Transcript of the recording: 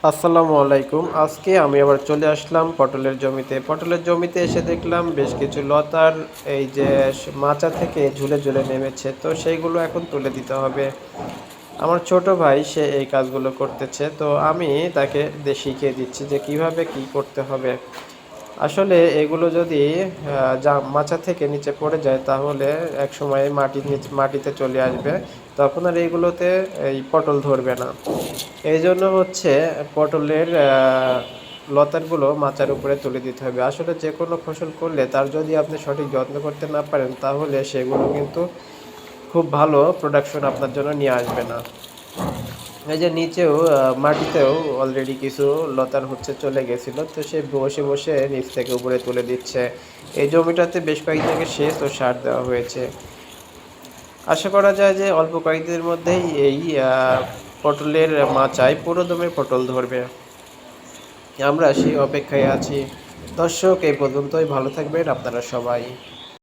আসসালামু আলাইকুম। আজকে আমি আবার চলে আসলাম পটলের জমিতে। পটলের জমিতে এসে দেখলাম বেশ কিছু লতার এই যে মাচা থেকে ঝুলে, ঝুলে নেমেছে। তো সেইগুলো এখন তুলে দিতে হবে। আমার ছোট ভাই সে এই কাজগুলো করতেছে। তো আমি তাকে শিখিয়ে দিচ্ছি যে কিভাবে কি করতে হবে। আসলে এগুলো যদি মাচা থেকে নিচে পড়ে যায় তাহলে একসময় মাটিতে চলে আসবে। তখন আর এইগুলোতে এই পটল ধরবে না। এইজন্য হচ্ছে পটলের লতাগুলো মাচার উপরে তুলে দিতে হবে। আসলে যেকোনো ফসল করলে তার যদি আপনি সঠিক যত্ন করতে না পারেন তাহলে সেগুলো কিন্তু খুব ভালো প্রোডাকশন আপনার জন্য নিয়ে আসবে না। এই যে নিচেও মাটিতেও অলরেডি কিছু লতার হচ্ছে চলে গেছিল, তো সে বসে বসে নিচ থেকে উপরে তুলে দিচ্ছে। এই জমিটাতে বেশ কয়েকদিন আগে সেচ ও সার দেওয়া হয়েছে। আশা করা যায় যে অল্প কয়েকদিনের মধ্যেই এই পটলের মাচায় পুরো দমে পটল ধরবে। আমরা সেই অপেক্ষায় আছি। দর্শক, এই পর্যন্তই। ভালো থাকবেন আপনারা সবাই।